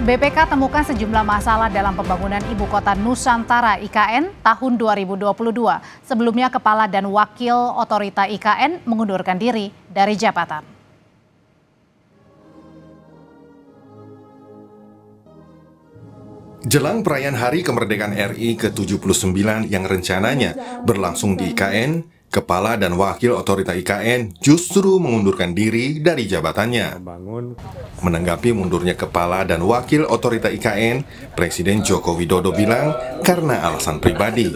BPK temukan sejumlah masalah dalam pembangunan Ibu Kota Nusantara (IKN) tahun 2022. Sebelumnya, Kepala dan Wakil Otorita IKN mengundurkan diri dari jabatan. Jelang perayaan Hari Kemerdekaan RI ke-79 yang rencananya berlangsung di IKN, Kepala dan Wakil Otorita IKN justru mengundurkan diri dari jabatannya. Menanggapi mundurnya Kepala dan Wakil Otorita IKN, Presiden Joko Widodo bilang karena alasan pribadi.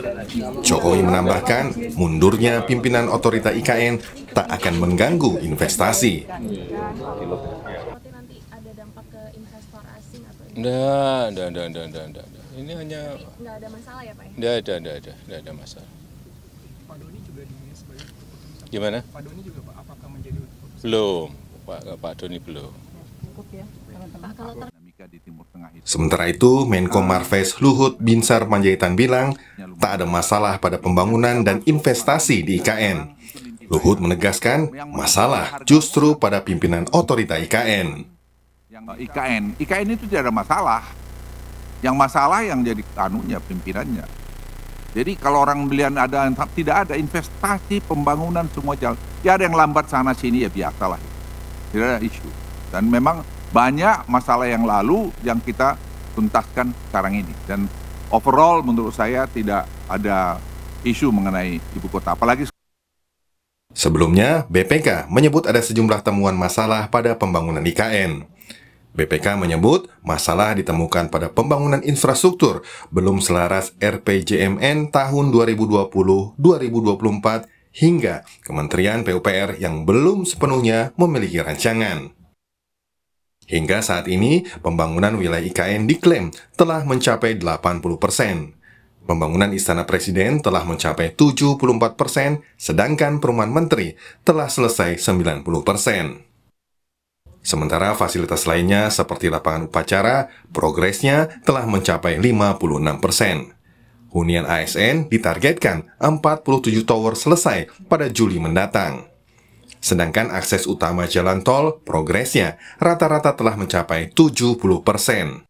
Jokowi menambahkan mundurnya pimpinan Otorita IKN tak akan mengganggu investasi. Enggak. Ini hanya nggak ada masalah ya Pak? Enggak ada masalah. Pak Doni juga sebagai Gimana? Pak Doni juga Pak, apakah menjadi Belum, Pak Doni belum. Sementara itu, Menko Marves Luhut Binsar Panjaitan bilang tak ada masalah pada pembangunan dan investasi di IKN. Luhut menegaskan masalah justru pada pimpinan otorita IKN. IKN itu tidak ada masalah. Yang masalah yang jadi pimpinannya. Jadi kalau orang melihat tidak ada investasi, pembangunan semua jalan. Ya ada yang lambat sana sini ya biasalah. Tidak ada isu. Dan memang banyak masalah yang lalu yang kita tuntaskan sekarang ini. Dan overall menurut saya tidak ada isu mengenai ibu kota. Apalagi sebelumnya, BPK menyebut ada sejumlah temuan masalah pada pembangunan IKN. BPK menyebut masalah ditemukan pada pembangunan infrastruktur belum selaras RPJMN tahun 2020-2024 hingga Kementerian PUPR yang belum sepenuhnya memiliki rancangan. Hingga saat ini, pembangunan wilayah IKN diklaim telah mencapai 80%. Pembangunan Istana Presiden telah mencapai 74%, sedangkan perumahan menteri telah selesai 90%. Sementara fasilitas lainnya seperti lapangan upacara, progresnya telah mencapai 56%. Hunian ASN ditargetkan 47 tower selesai pada Juli mendatang. Sedangkan akses utama jalan tol, progresnya rata-rata telah mencapai 70%.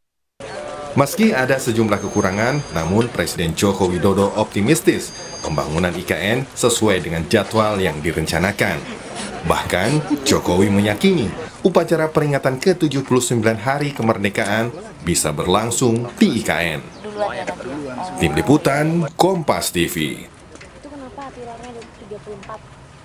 Meski ada sejumlah kekurangan, namun Presiden Joko Widodo optimistis pembangunan IKN sesuai dengan jadwal yang direncanakan. Bahkan, Jokowi meyakini upacara peringatan ke-79 Hari Kemerdekaan bisa berlangsung di IKN. Tim Liputan, Kompas TV.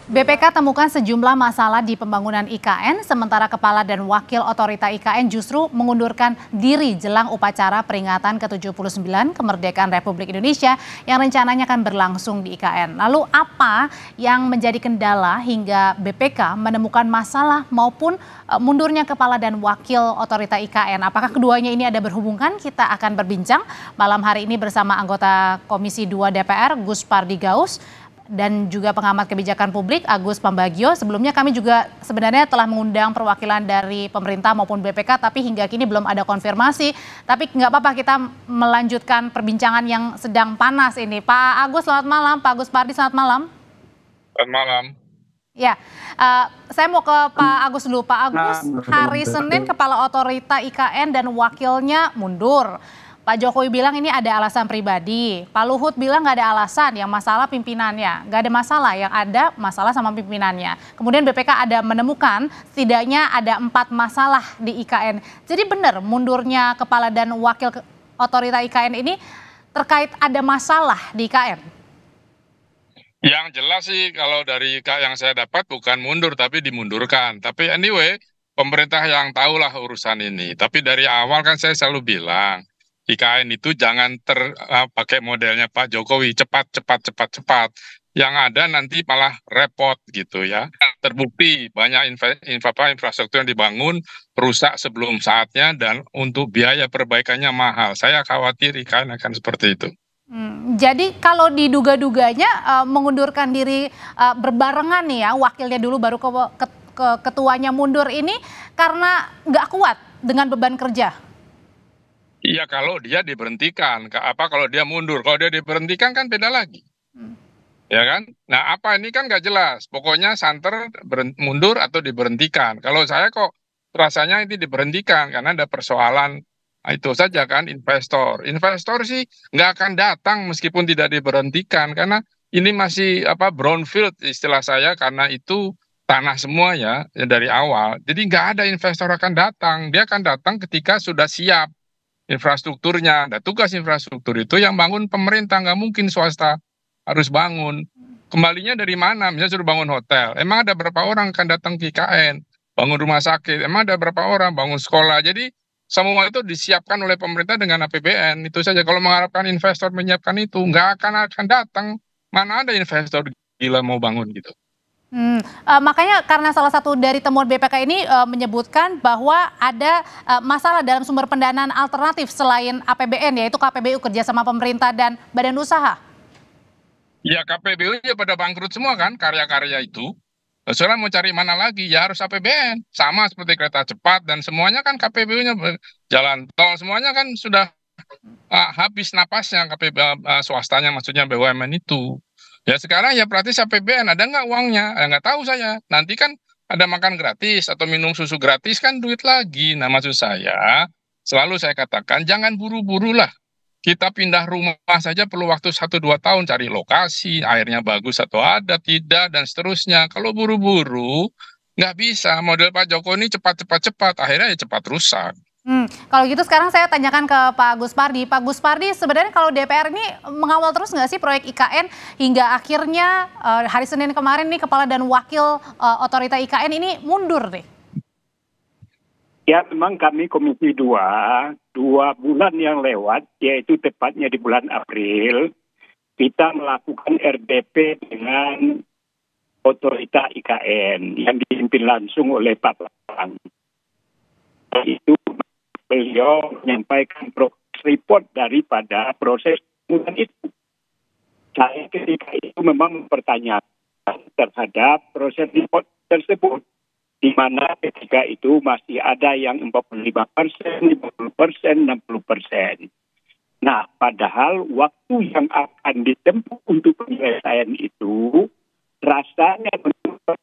BPK temukan sejumlah masalah di pembangunan IKN, sementara Kepala dan Wakil Otorita IKN justru mengundurkan diri jelang upacara peringatan ke-79 Kemerdekaan Republik Indonesia yang rencananya akan berlangsung di IKN. Lalu apa yang menjadi kendala hingga BPK menemukan masalah maupun mundurnya Kepala dan Wakil Otorita IKN? Apakah keduanya ini ada berhubungan? Kita akan berbincang malam hari ini bersama anggota Komisi 2 DPR Gus Pardi Gaus dan juga pengamat kebijakan publik Agus Pambagio. Sebelumnya kami juga sebenarnya telah mengundang perwakilan dari pemerintah maupun BPK, tapi hingga kini belum ada konfirmasi. Tapi nggak apa-apa, kita melanjutkan perbincangan yang sedang panas ini. Pak Agus, selamat malam. Pak Agus Pardi, selamat malam. Selamat malam. Ya, saya mau ke Pak Agus dulu. Pak Agus, hari Senin Kepala Otorita IKN dan wakilnya mundur. Pak Jokowi bilang ini ada alasan pribadi. Pak Luhut bilang nggak ada alasan, yang masalah pimpinannya. Nggak ada masalah, yang ada masalah sama pimpinannya. Kemudian BPK ada menemukan setidaknya ada 4 masalah di IKN. Jadi benar mundurnya Kepala dan Wakil Otorita IKN ini terkait ada masalah di IKN? Yang jelas sih kalau dari yang saya dapat bukan mundur tapi dimundurkan. Tapi anyway, pemerintah yang tahulah urusan ini. Tapi dari awal kan saya selalu bilang, IKN itu jangan pakai modelnya Pak Jokowi, cepat. Yang ada nanti malah repot gitu ya. Terbukti banyak infrastruktur yang dibangun rusak sebelum saatnya dan untuk biaya perbaikannya mahal. Saya khawatir IKN akan seperti itu. Jadi kalau diduga-duganya mengundurkan diri berbarengan nih ya, wakilnya dulu baru ke ketuanya mundur ini karena nggak kuat dengan beban kerja. Iya, kalau dia diberhentikan, kalau dia mundur, kalau dia diberhentikan kan beda lagi, ya kan? Nah, apa ini kan nggak jelas. Pokoknya santer mundur atau diberhentikan. Kalau saya kok rasanya ini diberhentikan karena ada persoalan Nah, itu saja kan investor. Investor sih nggak akan datang meskipun tidak diberhentikan karena ini masih brownfield istilah saya karena itu tanah semua ya dari awal. Jadi nggak ada investor akan datang. Dia akan datang ketika sudah siap infrastrukturnya. Nah, tugas infrastruktur itu yang bangun pemerintah, nggak mungkin swasta harus bangun. Kembalinya dari mana? Misalnya suruh bangun hotel. Emang ada berapa orang akan datang ke IKN? Bangun rumah sakit. Emang ada berapa orang bangun sekolah? Jadi semua itu disiapkan oleh pemerintah dengan APBN. Itu saja. Kalau mengharapkan investor menyiapkan itu, nggak akan datang. Mana ada investor gila mau bangun gitu. Makanya karena salah satu dari temuan BPK ini menyebutkan bahwa ada masalah dalam sumber pendanaan alternatif selain APBN, yaitu KPBU kerjasama pemerintah dan badan usaha. Ya KPBU ya pada bangkrut semua kan karya-karya itu. Sekarang mau cari mana lagi? Ya harus APBN. Sama seperti kereta cepat dan semuanya kan KPBU-nya jalan tol semuanya kan sudah habis napasnya swastanya maksudnya BUMN itu. Ya sekarang ya praktis APBN ada nggak uangnya? Nggak tahu saya. Nanti kan ada makan gratis atau minum susu gratis kan duit lagi. Nah maksud saya selalu saya katakan jangan buru-buru lah. Kita pindah rumah saja perlu waktu 1-2 tahun cari lokasi, airnya bagus atau ada, tidak, dan seterusnya. Kalau buru-buru, nggak bisa. Model Pak Jokowi ini cepat, akhirnya ya cepat rusak. Kalau gitu sekarang saya tanyakan ke Pak Agus Pardi. Pak Agus Pardi, sebenarnya kalau DPR ini mengawal terus nggak sih proyek IKN hingga akhirnya hari Senin kemarin nih Kepala dan Wakil Otorita IKN ini mundur deh? Ya memang kami Komisi 2 bulan yang lewat, yaitu tepatnya di bulan April, kita melakukan RDP dengan Otorita IKN yang dipimpin langsung oleh Pak Bambang. Itu beliau menyampaikan report daripada proses pembangunan itu. Saya ketika itu memang mempertanyakan terhadap proses report tersebut, di mana ketika itu masih ada yang 45%, 50%, 60%. Nah, padahal waktu yang akan ditempuh untuk penyelesaian itu, rasanya menurut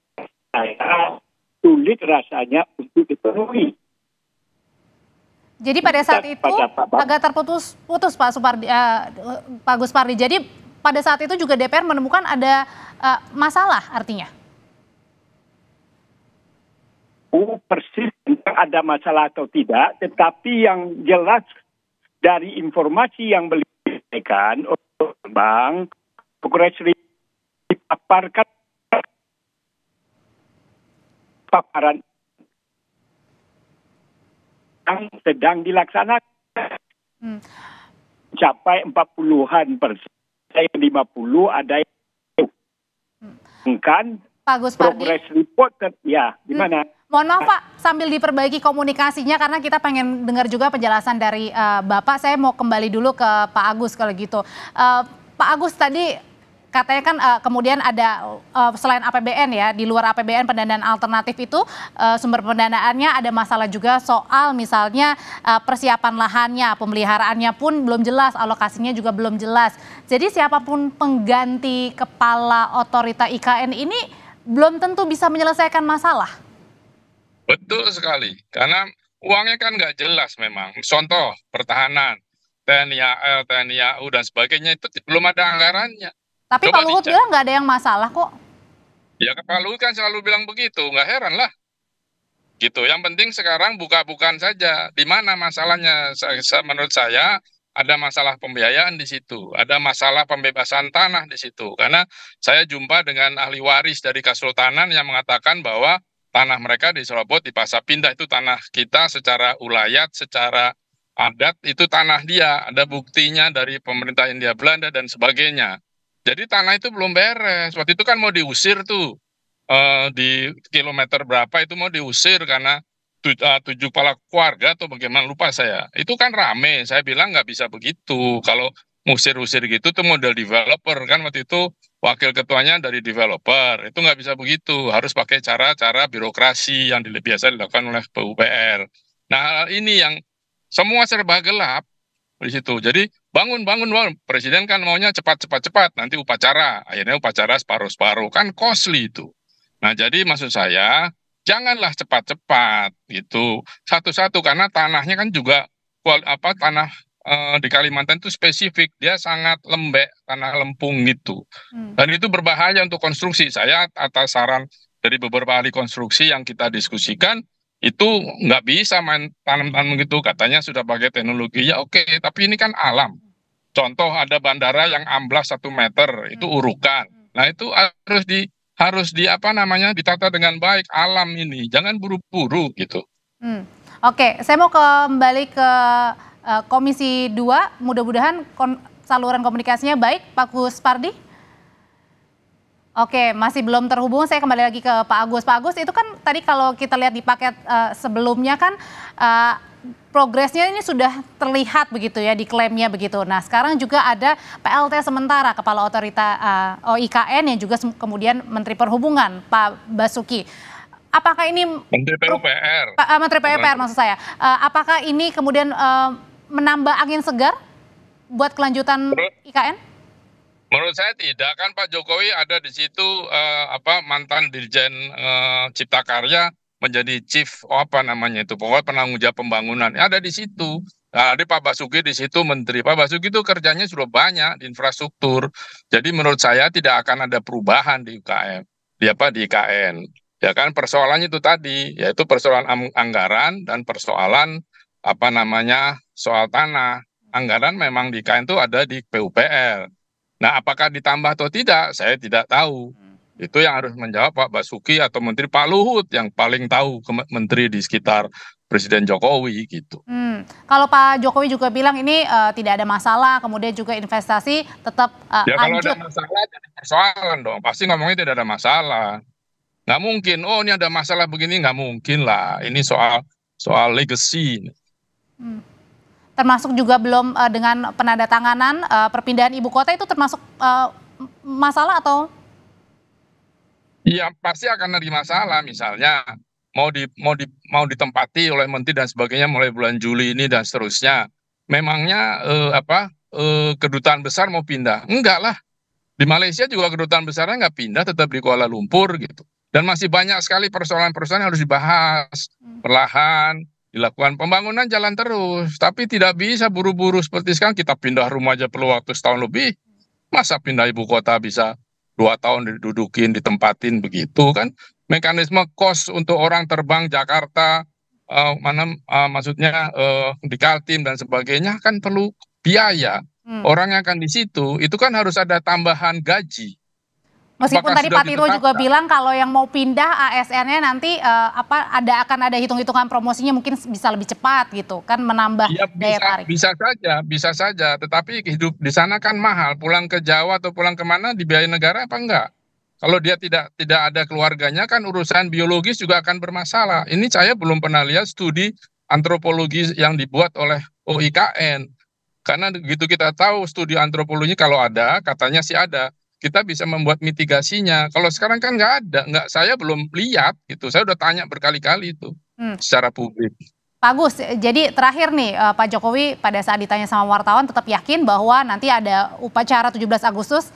saya sulit rasanya untuk dipenuhi. Jadi pada saat itu agak terputus Pak Agus Pardi. Jadi pada saat itu juga DPR menemukan ada masalah artinya? Persis tentang ada masalah atau tidak, tetapi yang jelas dari informasi yang beliau sampaikan oleh Bang, Kongres dipaparkan paparan yang sedang dilaksanakan. Capai 40-an persen, 50 ada yang kan Pak Agus Pardi. Progress report ya gimana? Mohon maaf Pak, sambil diperbaiki komunikasinya karena kita pengen dengar juga penjelasan dari Bapak. Saya mau kembali dulu ke Pak Agus kalau gitu. Pak Agus tadi katanya kan kemudian ada selain APBN ya, di luar APBN pendanaan alternatif itu sumber pendanaannya ada masalah juga soal misalnya persiapan lahannya, pemeliharaannya pun belum jelas, alokasinya juga belum jelas. Jadi siapapun pengganti kepala otorita IKN ini belum tentu bisa menyelesaikan masalah. Betul sekali, karena uangnya kan nggak jelas memang. Contoh pertahanan, TNI AL, TNI AU dan sebagainya itu belum ada anggarannya. Tapi Pak Luhut bilang nggak ada yang masalah kok. Ya Pak Luhut kan selalu bilang begitu, nggak heran lah. Gitu. Yang penting sekarang buka-bukaan saja. Di mana masalahnya? Menurut saya ada masalah pembiayaan di situ, ada masalah pembebasan tanah di situ. Karena saya jumpa dengan ahli waris dari Kesultanan yang mengatakan bahwa tanah mereka diserobot, dipaksa pindah, itu tanah kita secara ulayat, secara adat, itu tanah dia. Ada buktinya dari pemerintah Hindia Belanda dan sebagainya. Jadi tanah itu belum beres. Waktu itu kan mau diusir tuh. Di kilometer berapa itu mau diusir karena 7 kepala keluarga atau bagaimana lupa saya. Itu kan rame, saya bilang nggak bisa begitu. Kalau ngusir-usir gitu tuh model developer kan waktu itu wakil ketuanya dari developer. Itu nggak bisa begitu, harus pakai cara-cara birokrasi yang biasa dilakukan oleh PUPR. Nah ini yang semua serba gelap di situ. Jadi bangun. Presiden kan maunya cepat, nanti upacara. Akhirnya upacara separuh-separuh, kan costly itu. Nah jadi maksud saya janganlah cepat-cepat gitu. Satu-satu karena tanahnya kan juga tanah di Kalimantan itu spesifik, dia sangat lembek, tanah lempung gitu. Dan itu berbahaya untuk konstruksi. Saya atas saran dari beberapa ahli konstruksi yang kita diskusikan, itu nggak bisa main tanam-tanam gitu. Katanya sudah pakai teknologi, ya oke, tapi ini kan alam. Contoh ada bandara yang amblas 1 meter, itu urukan. Nah itu harus ditata dengan baik alam ini, jangan buru-buru gitu. Oke, saya mau kembali ke Komisi 2, mudah-mudahan saluran komunikasinya baik, Pak Gus Pardi. Oke, masih belum terhubung, saya kembali lagi ke Pak Agus. Pak Agus, itu kan tadi kalau kita lihat di paket sebelumnya kan progresnya ini sudah terlihat begitu ya, diklaimnya begitu. Nah sekarang juga ada PLT sementara Kepala Otorita IKN yang juga kemudian Menteri Perhubungan Pak Basuki. Apakah ini Menteri PUPR? Menteri PUPR maksud saya. Apakah ini kemudian menambah angin segar buat kelanjutan IKN? Menurut saya tidak, kan Pak Jokowi ada di situ mantan Dirjen Cipta Karya menjadi chief pokoknya penanggung jawab pembangunan ada di situ. Nah, ada Pak Basuki di situ menteri. Pak Basuki itu kerjanya sudah banyak di infrastruktur. Jadi menurut saya tidak akan ada perubahan di UKM, di IKN. Ya kan persoalannya itu tadi, yaitu persoalan anggaran dan persoalan soal tanah. Anggaran memang di IKN itu ada di PUPR. Nah, apakah ditambah atau tidak? Saya tidak tahu. Itu yang harus menjawab Pak Basuki atau Menteri Pak Luhut yang paling tahu menteri di sekitar Presiden Jokowi gitu. Kalau Pak Jokowi juga bilang ini tidak ada masalah, kemudian juga investasi tetap ya, kalau lanjut. ada masalah jadi persoalan dong. Pasti ngomongnya tidak ada masalah. Nggak mungkin, oh ini ada masalah begini, nggak mungkin lah. Ini soal legacy. Termasuk juga belum dengan penandatanganan perpindahan ibu kota itu termasuk masalah atau? Iya pasti akan ada masalah, misalnya mau ditempati oleh menteri dan sebagainya mulai bulan Juli ini dan seterusnya. Memangnya kedutaan besar mau pindah? Enggak lah. Di Malaysia juga kedutaan besarnya nggak pindah, tetap di Kuala Lumpur gitu. Dan masih banyak sekali persoalan-persoalan yang harus dibahas perlahan. Dilakukan pembangunan jalan terus, tapi tidak bisa buru-buru seperti sekarang kita pindah rumah aja perlu waktu setahun lebih. Masa pindah ibu kota bisa 2 tahun didudukin, ditempatin begitu kan? Mekanisme kos untuk orang terbang Jakarta, di Kaltim dan sebagainya kan perlu biaya. Orang yang akan di situ, itu kan harus ada tambahan gaji. Meskipun tadi Pak Tito juga bilang kalau yang mau pindah ASN-nya nanti akan ada hitung-hitungan promosinya mungkin bisa lebih cepat gitu kan, menambah daya tarik. Bisa saja. Tetapi hidup di sana kan mahal. Pulang ke Jawa atau pulang kemana dibiayai negara apa enggak? Kalau dia tidak ada keluarganya kan urusan biologis juga akan bermasalah. Ini saya belum pernah lihat studi antropologi yang dibuat oleh OIKN. Karena begitu kita tahu studi antropologi kalau ada, katanya sih ada. Kita bisa membuat mitigasinya. Kalau sekarang kan nggak ada, saya belum lihat gitu. Saya udah tanya berkali-kali itu secara publik. Pak Gus, jadi terakhir nih Pak Jokowi pada saat ditanya sama wartawan tetap yakin bahwa nanti ada upacara 17 Agustus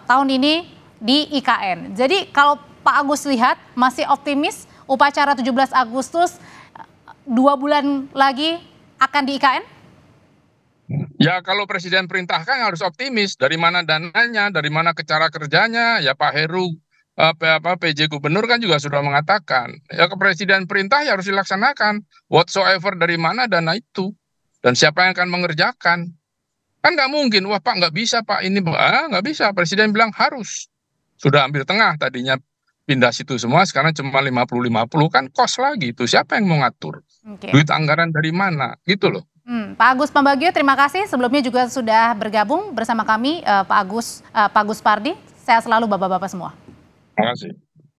tahun ini di IKN. Jadi kalau Pak Agus lihat masih optimis upacara 17 Agustus 2 bulan lagi akan di IKN? Ya kalau presiden perintahkan harus optimis. Dari mana dananya, dari mana cara kerjanya. Ya Pak Heru, PJ Gubernur kan juga sudah mengatakan. Ya ke presiden perintah ya harus dilaksanakan. Whatsoever dari mana dana itu. Dan siapa yang akan mengerjakan. Kan nggak mungkin, wah Pak nggak bisa Pak ini. Nggak bisa, presiden bilang harus. Sudah ambil tengah tadinya pindah situ semua, sekarang cuma 50-50 kan kos lagi itu. Siapa yang mau ngatur? Duit anggaran dari mana? Gitu loh. Pak Agus Pambagio, terima kasih sebelumnya juga sudah bergabung bersama kami Pak Gus Pardi. Sehat selalu Bapak-bapak semua. Terima kasih.